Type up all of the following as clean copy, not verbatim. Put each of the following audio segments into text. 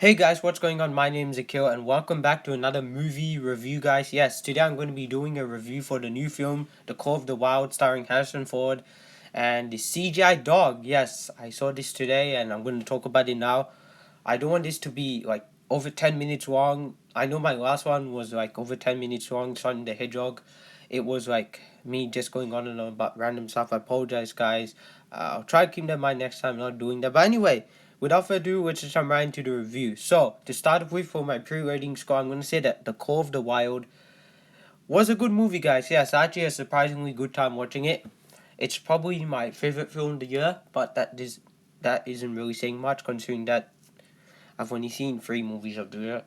Hey guys, what's going on? My name is Akil and welcome back to another movie review, guys. Yes, today I'm going to be doing a review for the new film, The Call of the Wild, starring Harrison Ford and the CGI dog. Yes, I saw this today and I'm going to talk about it now. I don't want this to be like over 10 minutes long. I know my last one was like over 10 minutes long, Sonic the Hedgehog. It was like me just going on and on about random stuff. I apologize, guys. I'll try to keep that in mind next time, not doing that. But anyway, without further ado, let's just jump right into the review. So, to start off with, for my pre-rating score, I'm going to say that The Call of the Wild was a good movie, guys. Yes, I actually had a surprisingly good time watching it. It's probably my favorite film of the year, but that isn't really saying much considering that I've only seen three movies of the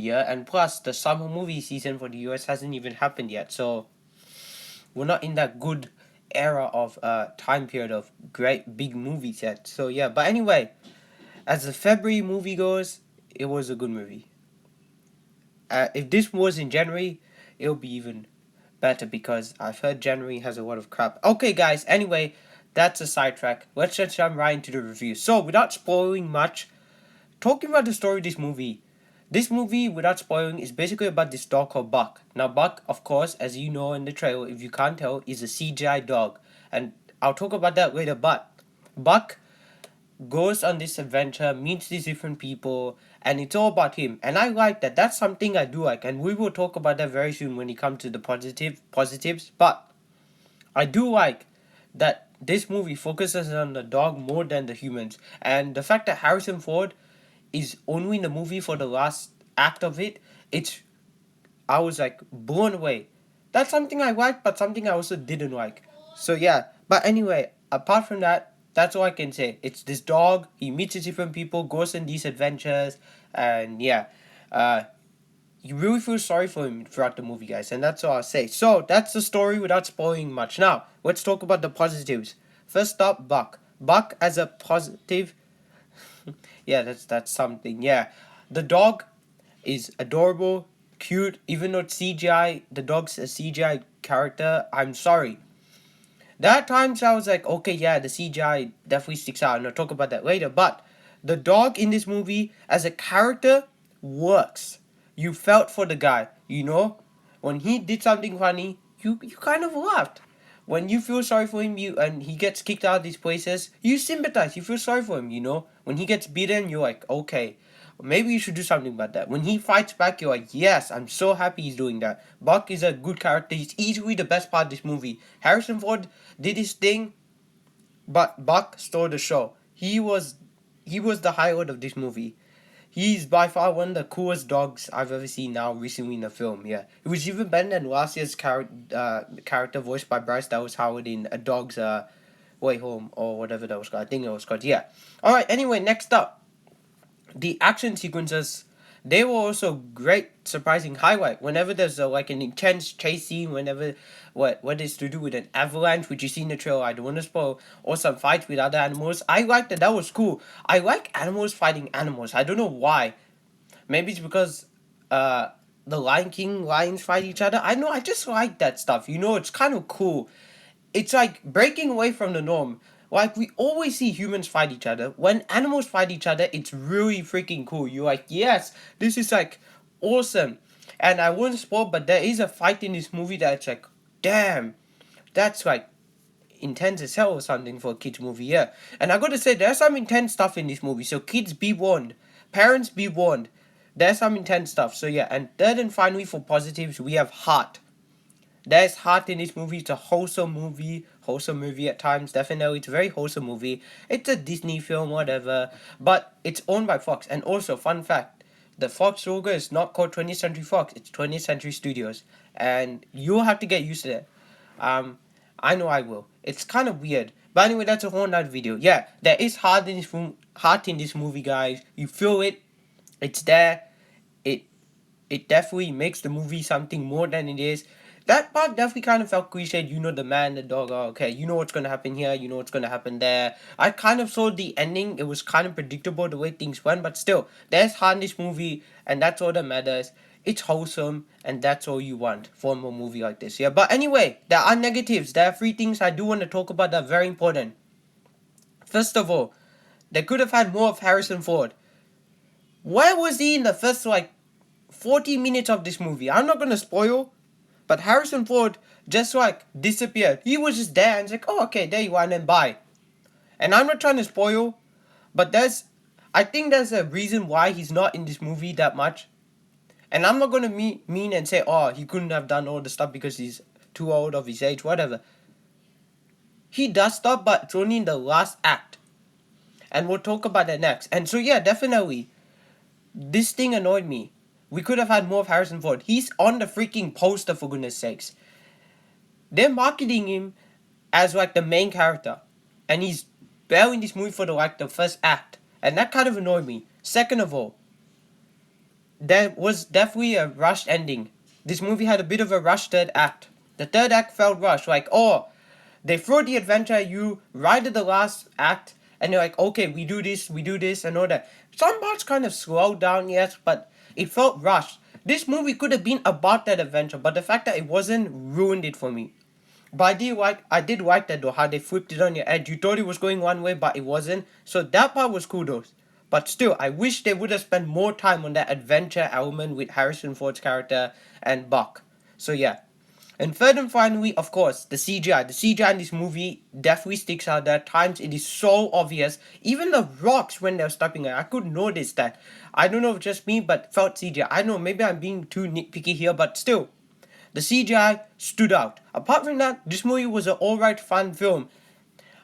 year, and plus the summer movie season for the US hasn't even happened yet. So we're not in that good era of time period of great big movies yet. So yeah, but anyway, as the February movie goes, it was a good movie. If this was in January, it'll be even better because I've heard January has a lot of crap. Okay, guys. Anyway, that's a sidetrack. Let's just jump right into the review. So, without spoiling much, talking about the story of this movie. This movie, without spoiling, is basically about this dog called Buck. Now, Buck, of course, as you know in the trailer, if you can't tell, is a CGI dog. And I'll talk about that later, but Buck goes on this adventure, meets these different people, and it's all about him. And I like that. That's something I do like, and we will talk about that very soon when it comes to the positives. But I do like that this movie focuses on the dog more than the humans, and the fact that Harrison Ford is only in the movie for the last act of it. It's I was like blown away. That's something I like, but something I also didn't like. So yeah, but anyway, apart from that, that's all I can say. It's this dog. He meets different people, goes on these adventures, and yeah, uh, you really feel sorry for him throughout the movie, guys, and that's all I'll say. So that's the story without spoiling much. Now let's talk about the positives. First up, Buck. Buck as a positive. Yeah, that's something. Yeah, the dog is adorable, cute. Even though it's CGI, the dog's a CGI character. I'm sorry. There are times I was like, okay, yeah, the CGI definitely sticks out, and I'll talk about that later. But the dog in this movie, as a character, works. You felt for the guy, when he did something funny, you kind of laughed. When you feel sorry for him, and he gets kicked out of these places, you sympathize. You feel sorry for him. When he gets beaten, you're like, okay, maybe you should do something about that. When he fights back, you're like, yes, I'm so happy he's doing that. Buck is a good character. He's easily the best part of this movie. Harrison Ford did his thing, but Buck stole the show. He was the highlight of this movie. He's by far one of the coolest dogs I've ever seen now recently in a film. Yeah, it was even better than last year's character voiced by Bryce Dallas Howard in A Dog's Way Home or whatever that was called. I think it was called. Yeah. All right. Anyway, next up, the action sequences, they were also great surprising highlight whenever there's like an intense chase scene, whenever what is to do with an avalanche, which you see in the trailer, I don't want to spoil, or some fights with other animals. I like that was cool. I like animals fighting animals. I don't know why. Maybe it's because the Lion King lions fight each other. I know, I just like that stuff. It's kind of cool. It's like breaking away from the norm. Like, we always see humans fight each other. When animals fight each other, it's really freaking cool. You're like, yes, this is like awesome. And I won't spoil, but there is a fight in this movie that's like, damn, that's like intense as hell or something for a kids movie. Yeah. And I gotta say, there's some intense stuff in this movie, so kids be warned, parents be warned. There's some intense stuff. So yeah, and third and finally, for positives, we have heart. There's heart in this movie. It's a wholesome movie at times. Definitely, it's a very wholesome movie. It's a Disney film, whatever, but it's owned by Fox. And also, fun fact: the Fox logo is not called 20th Century Fox. It's 20th Century Studios, and you'll have to get used to that. Um, I know I will. It's kind of weird, but anyway, that's a whole nother video. Yeah, there is heart in this movie, guys. You feel it. It's there. It it definitely makes the movie something more than it is. That part definitely kind of felt cliched. The man, the dog, okay, you know what's gonna happen here, you know what's gonna happen there. I kind of saw the ending, it was kind of predictable the way things went, but still, there's heart in this movie, and that's all that matters. It's wholesome, and that's all you want from a movie like this, yeah. But anyway, there are negatives. There are three things I do want to talk about that are very important. First of all, they could have had more of Harrison Ford. Where was he in the first 40 minutes of this movie? I'm not gonna spoil, but Harrison Ford just disappeared. He was just there and it's like, oh okay, there you are, and then bye. And I'm not trying to spoil, but I think there's a reason why he's not in this movie that much. And I'm not gonna mean and say, oh, he couldn't have done all the stuff because he's too old of his age, whatever. He does stuff, but it's only in the last act. And we'll talk about that next. And so yeah, definitely, this thing annoyed me. We could have had more of Harrison Ford. He's on the freaking poster, for goodness sakes. They're marketing him as the main character, and he's barely in this movie for the first act, and that kind of annoyed me. Second of all, there was definitely a rushed ending. This movie had a bit of a rushed third act. The third act felt rushed, oh, they throw the adventure at you right at the last act, and they're like, okay, we do this, and all that. Some parts kind of slowed down, yes, but it felt rushed. This movie could have been about that adventure, but the fact that it wasn't ruined it for me. But I did like that though, how they flipped it on your edge. You thought it was going one way, but it wasn't. So that part was kudos. But still, I wish they would have spent more time on that adventure element with Harrison Ford's character and Buck. So yeah. And third and finally, of course, the CGI. The CGI in this movie definitely sticks out there. At times it is so obvious. Even the rocks when they're stepping I could notice that. I don't know if just me, but felt CGI. I don't know, maybe I'm being too nitpicky here, but still. The CGI stood out. Apart from that, this movie was an alright fun film.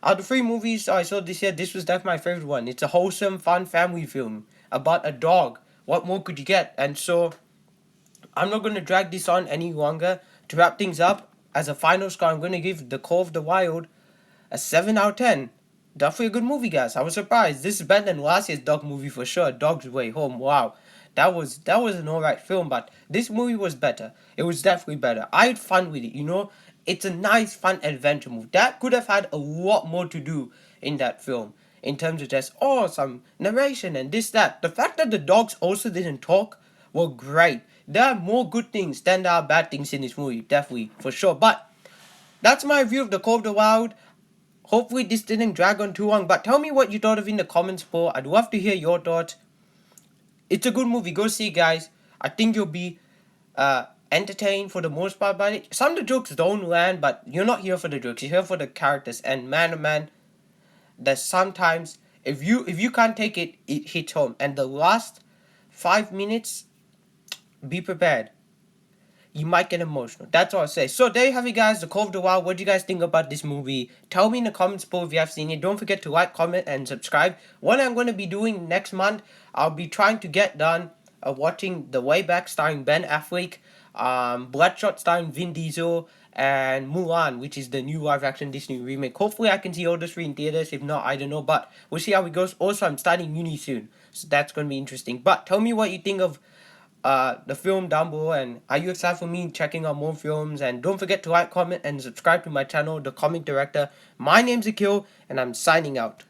Out of the three movies I saw this year, this was definitely my favorite one. It's a wholesome, fun family film about a dog. What more could you get? And so, I'm not going to drag this on any longer. To wrap things up, as a final score, I'm going to give The Call of the Wild a 7 out of 10. Definitely a good movie, guys. I was surprised. This is better than last year's dog movie for sure. Dog's Way Home. Wow. That was an alright film, but this movie was better. It was definitely better. I had fun with it. It's a nice, fun adventure movie. That could have had a lot more to do in that film. In terms of just, some narration and this, that. The fact that the dogs also didn't talk were great. There are more good things than there are bad things in this movie, definitely, for sure. But that's my review of The Call of the Wild. Hopefully this didn't drag on too long, but tell me what you thought of in the comments below. I'd love to hear your thoughts. It's a good movie. Go see it, guys. I think you'll be entertained for the most part by it. Some of the jokes don't land, but you're not here for the jokes. You're here for the characters. And man, oh man, that sometimes if you can't take it, it hits home. And the last 5 minutes, be prepared. You might get emotional. That's all I say. So there you have it, guys. The Call of the Wild. What do you guys think about this movie? Tell me in the comments below if you have seen it. Don't forget to like, comment, and subscribe. What I'm going to be doing next month, I'll be trying to get done watching The Way Back starring Ben Affleck, Bloodshot starring Vin Diesel, and Mulan, which is the new live-action Disney remake. Hopefully I can see all the three in theaters. If not, I don't know. But we'll see how it goes. Also, I'm starting uni soon, so that's going to be interesting. But tell me what you think of the film down below, and are you excited for me checking out more films? And don't forget to like, comment, and subscribe to my channel, The Comic Director. My name's Akil, and I'm signing out.